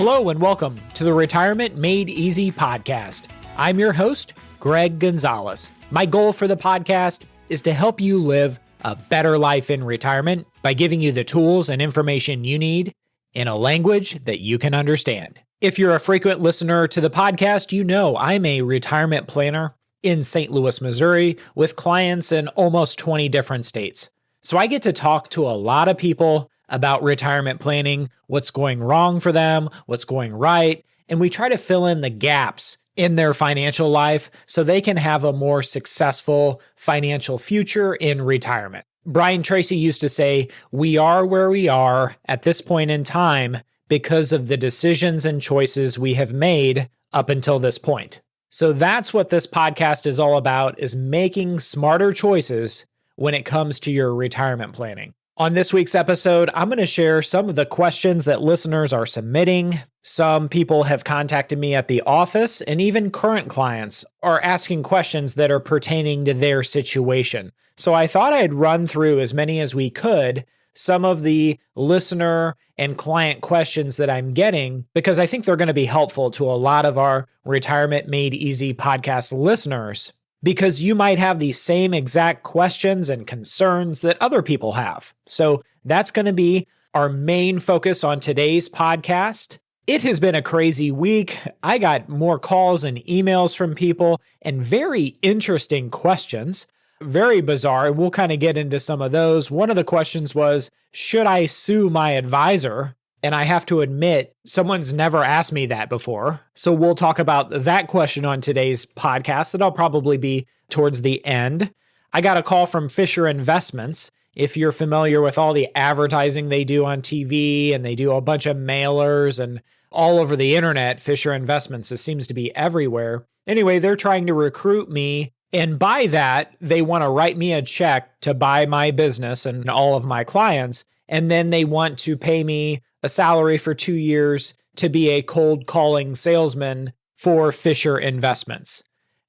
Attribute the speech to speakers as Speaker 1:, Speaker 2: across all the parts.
Speaker 1: Hello and welcome to the Retirement Made Easy podcast. I'm your host, Greg Gonzalez. My goal for the podcast is to help you live a better life in retirement by giving you the tools and information you need in a language that you can understand. If you're a frequent listener to the podcast, you know I'm a retirement planner in St. Louis, Missouri, with clients in almost 20 different states. So I get to talk to a lot of people about retirement planning, what's going wrong for them, what's going right, and we try to fill in the gaps in their financial life so they can have a more successful financial future in retirement. Brian Tracy used to say, "We are where we are at this point in time because of the decisions and choices we have made up until this point." So that's what this podcast is all about, is making smarter choices when it comes to your retirement planning. On this week's episode, I'm going to share some of the questions that listeners are submitting. Some people have contacted me at the office, and even current clients are asking questions that are pertaining to their situation. So I thought I'd run through as many as we could, some of the listener and client questions that I'm getting, because I think they're going to be helpful to a lot of our Retirement Made Easy podcast listeners, because you might have the same exact questions and concerns that other people have. So that's going to be our main focus on today's podcast. It has been a crazy week. I got more calls and emails from people and very interesting questions, very bizarre. And we'll kind of get into some of those. One of the questions was, should I sue my advisor? And I have to admit, someone's never asked me that before. So we'll talk about that question on today's podcast. That'll probably be towards the end. I got a call from Fisher Investments. If you're familiar with all the advertising they do on TV, and they do a bunch of mailers and all over the internet, Fisher Investments, it seems to be everywhere. Anyway, they're trying to recruit me. And by that, they want to write me a check to buy my business and all of my clients. And then they want to pay me a salary for 2 years to be a cold calling salesman for Fisher Investments.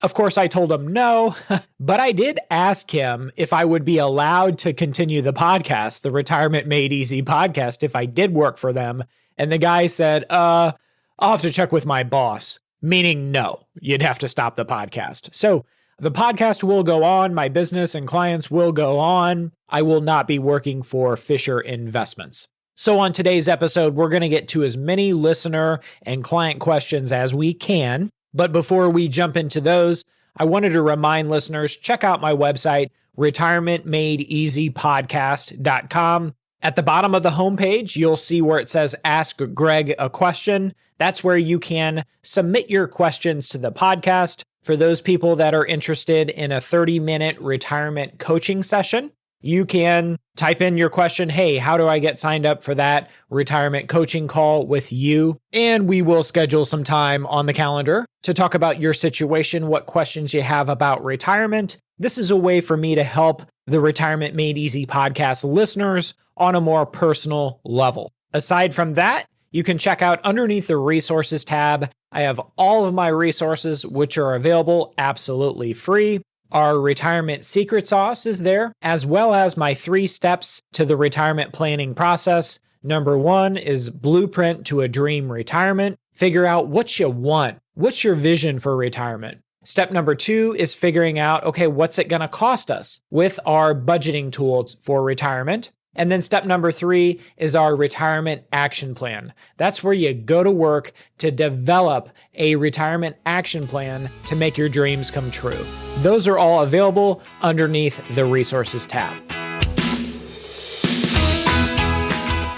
Speaker 1: Of course, I told him no, but I did ask him if I would be allowed to continue the podcast, the Retirement Made Easy podcast, if I did work for them. And the guy said, I'll have to check with my boss, meaning no, you'd have to stop the podcast. So the podcast will go on. My business and clients will go on. I will not be working for Fisher Investments. So on today's episode, we're going to get to as many listener and client questions as we can. But before we jump into those, I wanted to remind listeners, check out my website, retirementmadeeasypodcast.com. At the bottom of the homepage, you'll see where it says Ask Greg a Question. That's where you can submit your questions to the podcast. For those people that are interested in a 30-minute retirement coaching session, you can type in your question, hey, how do I get signed up for that retirement coaching call with you? And we will schedule some time on the calendar to talk about your situation, what questions you have about retirement. This is a way for me to help the Retirement Made Easy podcast listeners on a more personal level. Aside from that, you can check out underneath the resources tab. I have all of my resources, which are available absolutely free. Our retirement secret sauce is there, as well as my 3 steps to the retirement planning process. Number 1 is blueprint to a dream retirement. Figure out what you want. What's your vision for retirement? Step number 2 is figuring out, okay, what's it going to cost us with our budgeting tools for retirement? And then step number 3 is our retirement action plan. That's where you go to work to develop a retirement action plan to make your dreams come true. Those are all available underneath the resources tab.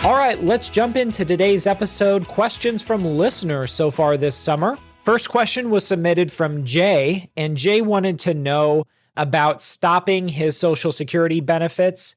Speaker 1: All right, let's jump into today's episode. Questions from listeners so far this summer. First question was submitted from Jay, and Jay wanted to know about stopping his Social Security benefits.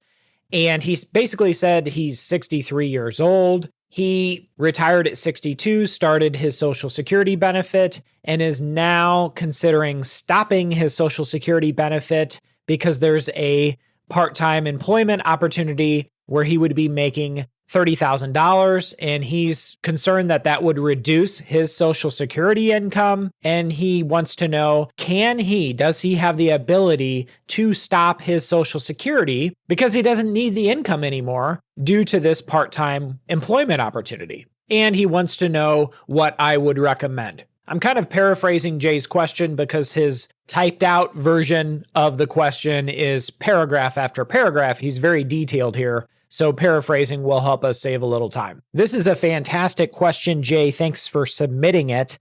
Speaker 1: And he basically said he's 63 years old. He retired at 62, started his Social Security benefit, and is now considering stopping his Social Security benefit because there's a part-time employment opportunity where he would be making $30,000, and he's concerned that that would reduce his Social Security income. And he wants to know, does he have the ability to stop his Social Security because he doesn't need the income anymore due to this part-time employment opportunity? And he wants to know what I would recommend. I'm kind of paraphrasing Jay's question because his typed out version of the question is paragraph after paragraph. He's very detailed here. So paraphrasing will help us save a little time. This is a fantastic question, Jay. Thanks for submitting it.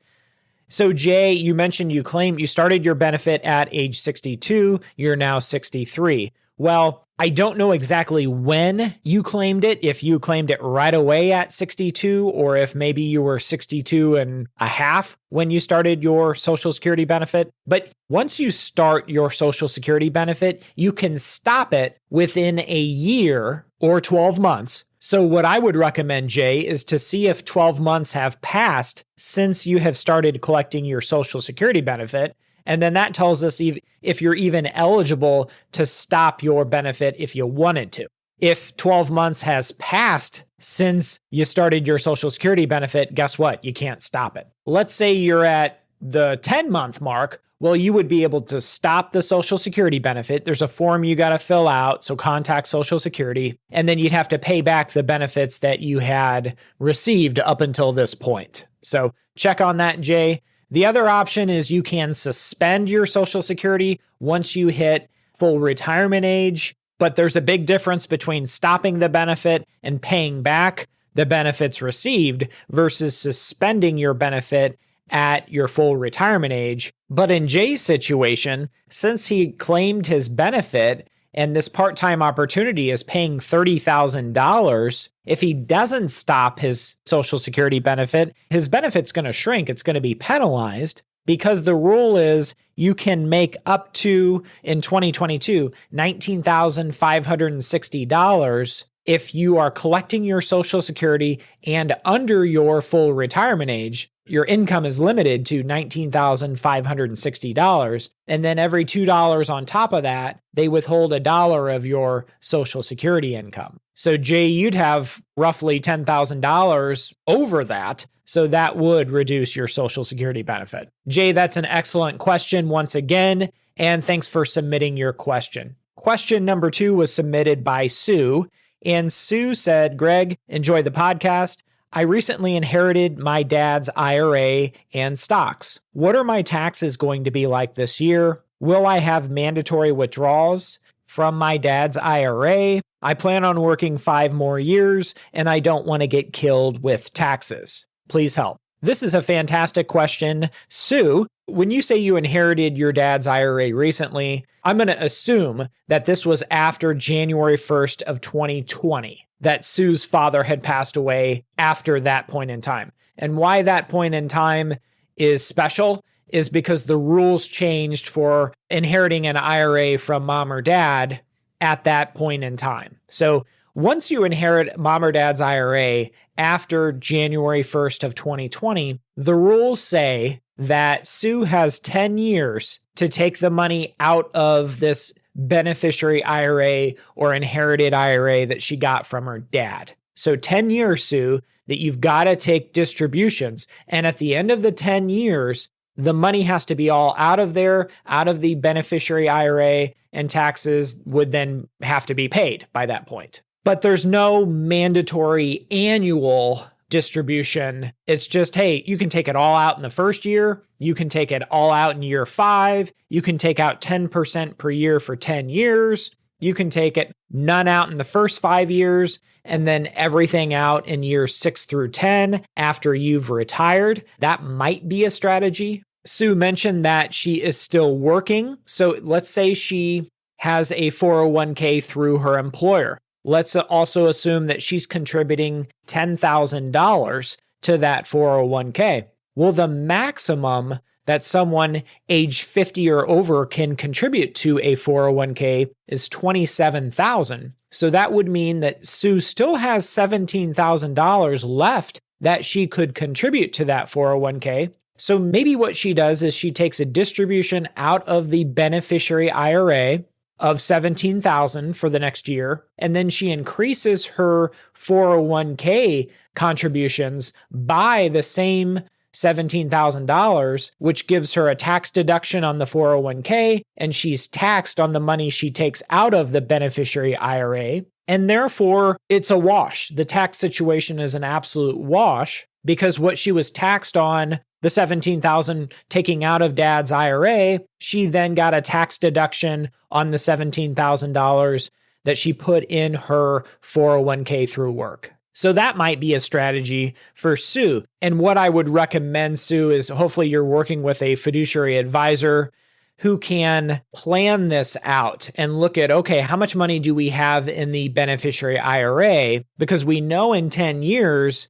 Speaker 1: So Jay, you mentioned you started your benefit at age 62. You're now 63. Well, I don't know exactly when you claimed it, if you claimed it right away at 62, or if maybe you were 62 and a half when you started your Social Security benefit. But once you start your Social Security benefit, you can stop it within a year or 12 months. So what I would recommend, Jay, is to see if 12 months have passed since you have started collecting your Social Security benefit. And then that tells us if you're even eligible to stop your benefit if you wanted to. If 12 months has passed since you started your Social Security benefit, guess what? You can't stop it. Let's say you're at the 10-month mark. Well, you would be able to stop the Social Security benefit. There's a form you got to fill out, so contact Social Security, and then you'd have to pay back the benefits that you had received up until this point. So check on that, Jay. The other option is you can suspend your Social Security once you hit full retirement age, but there's a big difference between stopping the benefit and paying back the benefits received versus suspending your benefit at your full retirement age. But in Jay's situation, since he claimed his benefit and this part-time opportunity is paying $30,000, if he doesn't stop his Social Security benefit, his benefit's going to shrink. It's going to be penalized because the rule is you can make up to, in 2022, $19,560 if you are collecting your Social Security and under your full retirement age. Your income is limited to $19,560. And then every $2 on top of that, they withhold $1 of your Social Security income. So Jay, you'd have roughly $10,000 over that. So that would reduce your Social Security benefit. Jay, that's an excellent question once again. And thanks for submitting your question. Question number 2 was submitted by Sue. And Sue said, Greg, enjoy the podcast. I recently inherited my dad's IRA and stocks. What are my taxes going to be like this year? Will I have mandatory withdrawals from my dad's IRA? I plan on working 5 more years, and I don't want to get killed with taxes. Please help. This is a fantastic question. Sue, when you say you inherited your dad's IRA recently, I'm going to assume that this was after January 1st of 2020, that Sue's father had passed away after that point in time. And why that point in time is special is because the rules changed for inheriting an IRA from mom or dad at that point in time. So once you inherit mom or dad's IRA after January 1st of 2020, the rules say that Sue has 10 years to take the money out of this beneficiary IRA or inherited IRA that she got from her dad. So 10 years, Sue, that you've got to take distributions. And at the end of the 10 years, the money has to be all out of there, out of the beneficiary IRA, and taxes would then have to be paid by that point. But there's no mandatory annual distribution. It's just, hey, you can take it all out in the first year. You can take it all out in year 5. You can take out 10% per year for 10 years. You can take it none out in the first 5 years and then everything out in years 6 through 10 after you've retired. That might be a strategy. Sue mentioned that she is still working. So let's say she has a 401k through her employer. Let's also assume that she's contributing $10,000 to that 401k. Well, the maximum that someone age 50 or over can contribute to a 401k is $27,000. So that would mean that Sue still has $17,000 left that she could contribute to that 401k. So maybe what she does is she takes a distribution out of the beneficiary IRA of $17,000 for the next year, and then she increases her 401k contributions by the same $17,000, which gives her a tax deduction on the 401k, and she's taxed on the money she takes out of the beneficiary IRA. And therefore, it's a wash. The tax situation is an absolute wash because what she was taxed on, the $17,000 taking out of dad's IRA, she then got a tax deduction on the $17,000 that she put in her 401k through work. So that might be a strategy for Sue. And what I would recommend, Sue, is hopefully you're working with a fiduciary advisor who can plan this out and look at, okay, how much money do we have in the beneficiary IRA? Because we know within 10 years,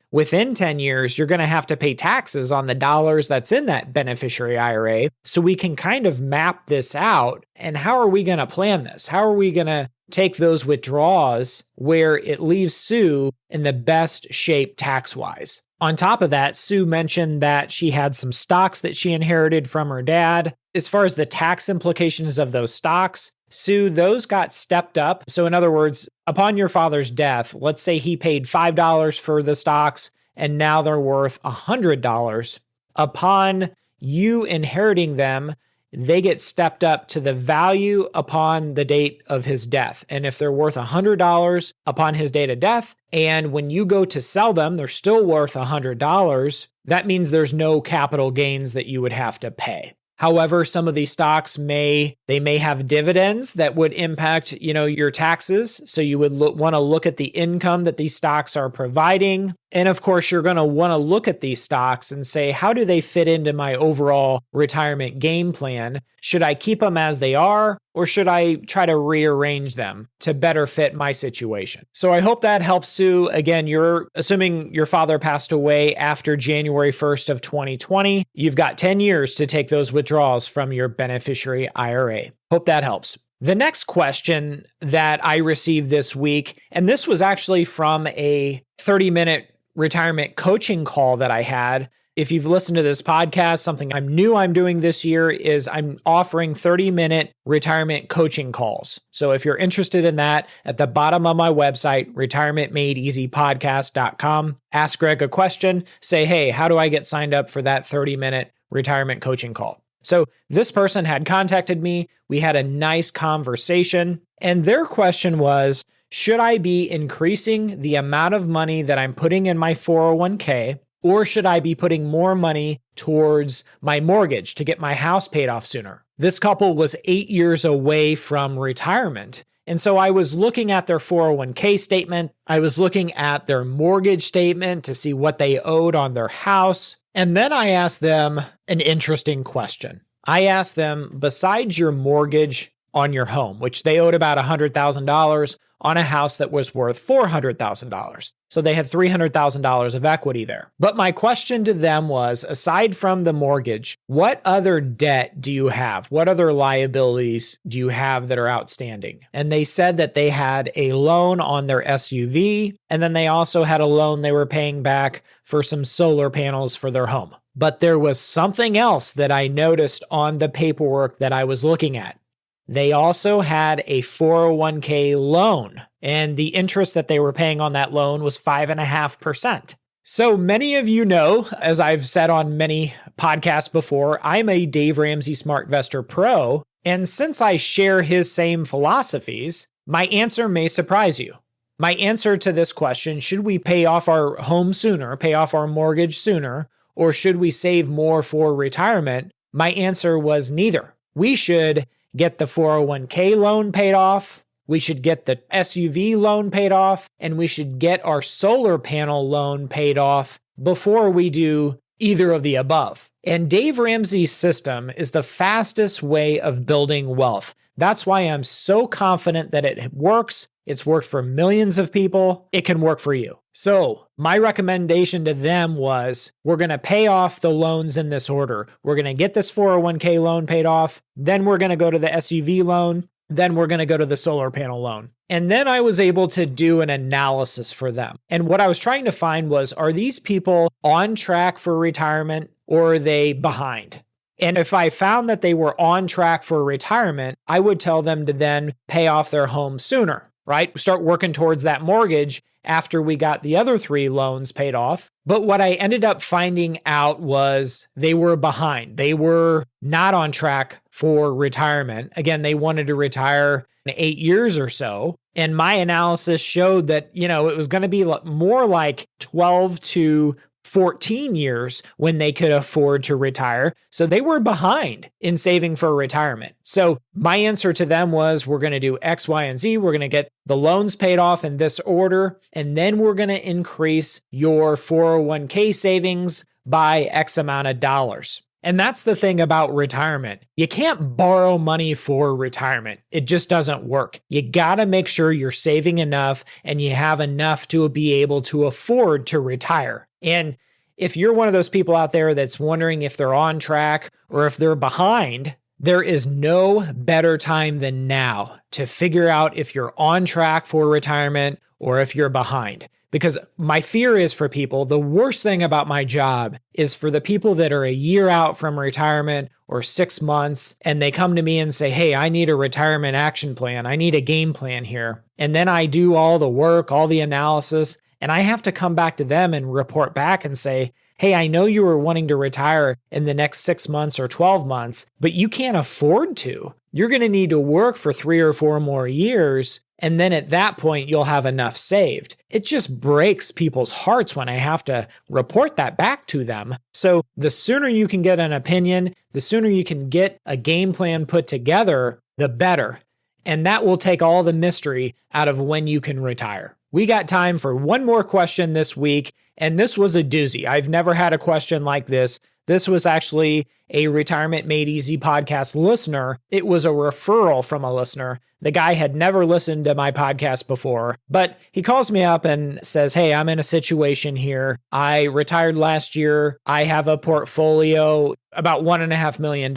Speaker 1: you're going to have to pay taxes on the dollars that's in that beneficiary IRA. So we can kind of map this out. And how are we going to plan this? How are we going to take those withdrawals where it leaves Sue in the best shape tax-wise? On top of that, Sue mentioned that she had some stocks that she inherited from her dad. As far as the tax implications of those stocks, Sue, those got stepped up. So in other words, upon your father's death, let's say he paid $5 for the stocks and now they're worth $100. Upon you inheriting them, they get stepped up to the value upon the date of his death. And if they're worth $100 upon his date of death, and when you go to sell them, they're still worth $100, that means there's no capital gains that you would have to pay. However, some of these stocks may have dividends that would impact, your taxes. So you would want to look at the income that these stocks are providing. And of course, you're going to want to look at these stocks and say, how do they fit into my overall retirement game plan? Should I keep them as they are, or should I try to rearrange them to better fit my situation? So I hope that helps, Sue. Again, you're assuming your father passed away after January 1st of 2020. You've got 10 years to take those withdrawals from your beneficiary IRA. Hope that helps. The next question that I received this week, and this was actually from a 30-minute retirement coaching call that I had. If you've listened to this podcast, something I'm doing this year is I'm offering 30-minute retirement coaching calls. So if you're interested in that, at the bottom of my website, retirementmadeeasypodcast.com, ask Greg a question, say, hey, how do I get signed up for that 30-minute retirement coaching call? So this person had contacted me. We had a nice conversation, and their question was, should I be increasing the amount of money that I'm putting in my 401k, or should I be putting more money towards my mortgage to get my house paid off sooner? This couple was 8 years away from retirement. And so I was looking at their 401k statement. I was looking at their mortgage statement to see what they owed on their house. And then I asked them an interesting question. I asked them, besides your mortgage on your home, which they owed about $100,000 on a house that was worth $400,000. So they had $300,000 of equity there. But my question to them was, aside from the mortgage, what other debt do you have? What other liabilities do you have that are outstanding? And they said that they had a loan on their SUV, and then they also had a loan they were paying back for some solar panels for their home. But there was something else that I noticed on the paperwork that I was looking at. They also had a 401k loan, and the interest that they were paying on that loan was 5.5%. So many of you know, as I've said on many podcasts before, I'm a Dave Ramsey SmartVestor Pro, and since I share his same philosophies, my answer may surprise you. My answer to this question, should we pay off our home sooner, pay off our mortgage sooner, or should we save more for retirement? My answer was neither. We should get the 401k loan paid off, we should get the SUV loan paid off, and we should get our solar panel loan paid off before we do either of the above. And Dave Ramsey's system is the fastest way of building wealth. That's why I'm so confident that it works. It's worked for millions of people. It can work for you. So my recommendation to them was, we're going to pay off the loans in this order. We're going to get this 401k loan paid off. Then we're going to go to the SUV loan. Then we're going to go to the solar panel loan. And then I was able to do an analysis for them. And what I was trying to find was, are these people on track for retirement, or are they behind? And if I found that they were on track for retirement, I would tell them to then pay off their home sooner, right? Start working towards that mortgage after we got the other 3 loans paid off. But what I ended up finding out was they were behind. They were not on track for retirement. Again, they wanted to retire in 8 years or so. And my analysis showed that, it was going to be more like 12 to 14 years when they could afford to retire. So they were behind in saving for retirement. So my answer to them was, we're going to do X, Y, and Z. We're going to get the loans paid off in this order, and then we're going to increase your 401k savings by X amount of dollars. And that's the thing about retirement. You can't borrow money for retirement. It just doesn't work. You got to make sure you're saving enough and you have enough to be able to afford to retire. And if you're one of those people out there that's wondering if they're on track or if they're behind, there is no better time than now to figure out if you're on track for retirement or if you're behind. Because my fear is for people, the worst thing about my job is for the people that are a year out from retirement or 6 months, and they come to me and say, hey, I need a retirement action plan. I need a game plan here. And then I do all the work, all the analysis, and I have to come back to them and report back and say, hey, I know you were wanting to retire in the next 6 months or 12 months, but you can't afford to. You're going to need to work for 3 or 4 more years. And then at that point, you'll have enough saved. It just breaks people's hearts when I have to report that back to them. So the sooner you can get an opinion, the sooner you can get a game plan put together, the better. And that will take all the mystery out of when you can retire. We got time for one more question this week, and this was a doozy. I've never had a question like this. This was actually a Retirement Made Easy podcast listener. It was a referral from a listener. The guy had never listened to my podcast before, but he calls me up and says, hey, I'm in a situation here. I retired last year. I have a portfolio about $1.5 million,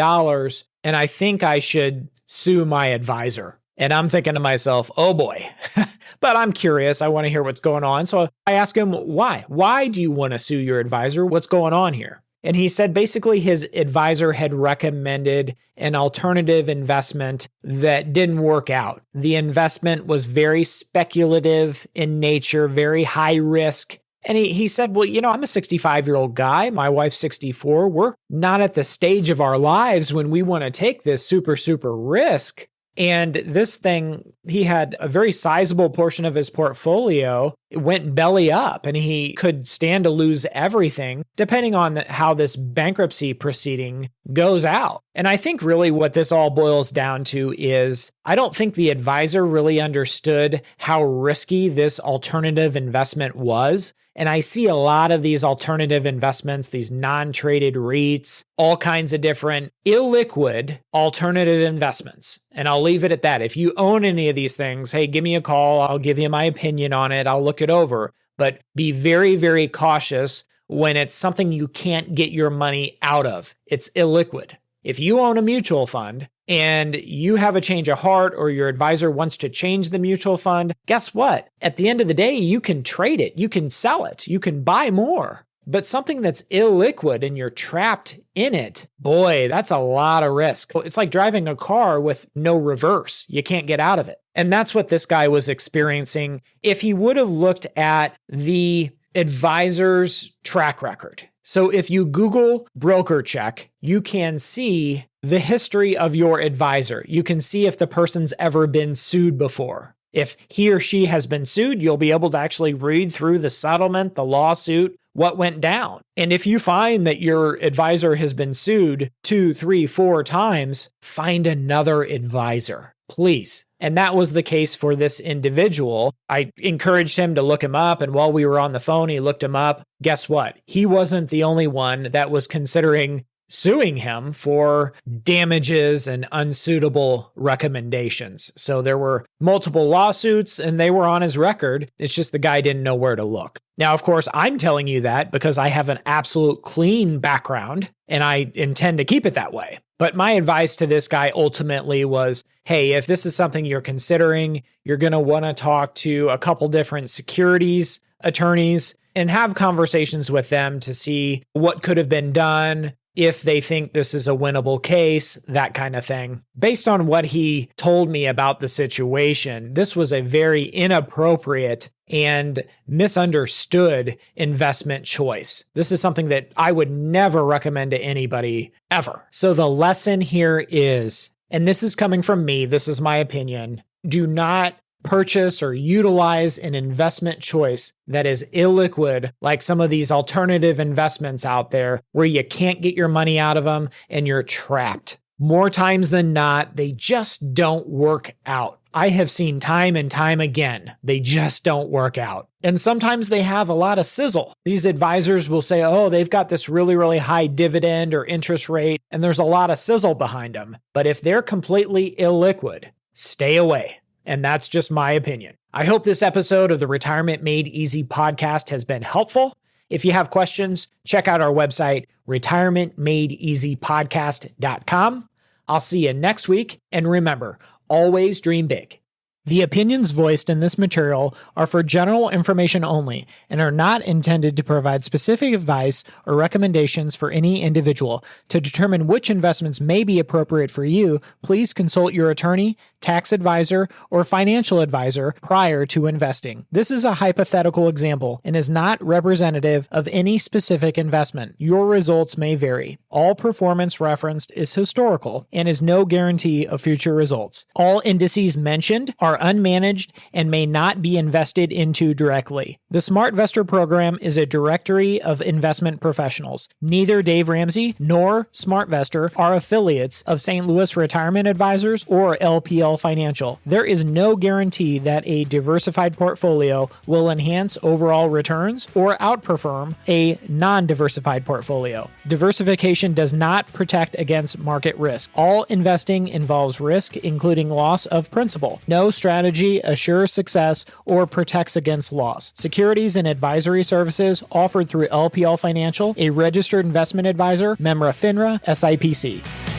Speaker 1: and I think I should sue my advisor. And I'm thinking to myself, oh boy, but I'm curious. I want to hear what's going on. So I ask him, why? Why do you want to sue your advisor? What's going on here? And he said basically his advisor had recommended an alternative investment that didn't work out. The investment was very speculative in nature, very high risk. And he said, well, I'm a 65-year-old guy. My wife's 64. We're not at the stage of our lives when we want to take this super risk. And this thing, he had a very sizable portion of his portfolio. It went belly up and he could stand to lose everything depending on how this bankruptcy proceeding goes out. And I think really what this all boils down to is I don't think the advisor really understood how risky this alternative investment was. And I see a lot of these alternative investments, these non-traded REITs, all kinds of different illiquid alternative investments. And I'll leave it at that. If you own any of these things, hey, give me a call. I'll give you my opinion on it. I'll look it over. But be very, very cautious when it's something you can't get your money out of. It's illiquid. If you own a mutual fund and you have a change of heart or your advisor wants to change the mutual fund, guess what? At the end of the day, you can trade it. You can sell it. You can buy more. But something that's illiquid and you're trapped in it, boy, that's a lot of risk. It's like driving a car with no reverse. You can't get out of it. And that's what this guy was experiencing. If he would have looked at the advisor's track record. So if you Google broker check, you can see the history of your advisor. You can see if the person's ever been sued before. If he or she has been sued, you'll be able to actually read through the settlement, the lawsuit, what went down. And if you find that your advisor has been sued 2, 3, 4 times, find another advisor, please. And that was the case for this individual. I encouraged him to look him up. And while we were on the phone, he looked him up. Guess what? He wasn't the only one that was considering suing him for damages and unsuitable recommendations. So there were multiple lawsuits and they were on his record. It's just the guy didn't know where to look. Now, of course, I'm telling you that because I have an absolute clean background and I intend to keep it that way. But my advice to this guy ultimately was, hey, if this is something you're considering, you're going to want to talk to a couple different securities attorneys and have conversations with them to see what could have been done, if they think this is a winnable case, that kind of thing. Based on what he told me about the situation, this was a very inappropriate and misunderstood investment choice. This is something that I would never recommend to anybody ever. So the lesson here is, and this is coming from me, this is my opinion, do not purchase or utilize an investment choice that is illiquid, like some of these alternative investments out there where you can't get your money out of them and you're trapped. More times than not, they just don't work out. I have seen time and time again, they just don't work out. And sometimes they have a lot of sizzle. These advisors will say, oh, they've got this really, really high dividend or interest rate, and there's a lot of sizzle behind them. But if they're completely illiquid, stay away. And that's just my opinion. I hope this episode of the Retirement Made Easy podcast has been helpful. If you have questions, check out our website, retirementmadeeasypodcast.com. I'll see you next week. And remember, always dream big. The opinions voiced in this material are for general information only and are not intended to provide specific advice or recommendations for any individual. To determine which investments may be appropriate for you, please consult your attorney, tax advisor, or financial advisor prior to investing. This is a hypothetical example and is not representative of any specific investment. Your results may vary. All performance referenced is historical and is no guarantee of future results. All indices mentioned are unmanaged and may not be invested into directly. The SmartVestor program is a directory of investment professionals. Neither Dave Ramsey nor SmartVestor are affiliates of St. Louis Retirement Advisors or LPL Financial. There is no guarantee that a diversified portfolio will enhance overall returns or outperform a non-diversified portfolio. Diversification does not protect against market risk. All investing involves risk, including loss of principal. No strategy assures success or protects against loss. Securities and advisory services offered through LPL Financial, a registered investment advisor, member FINRA, SIPC.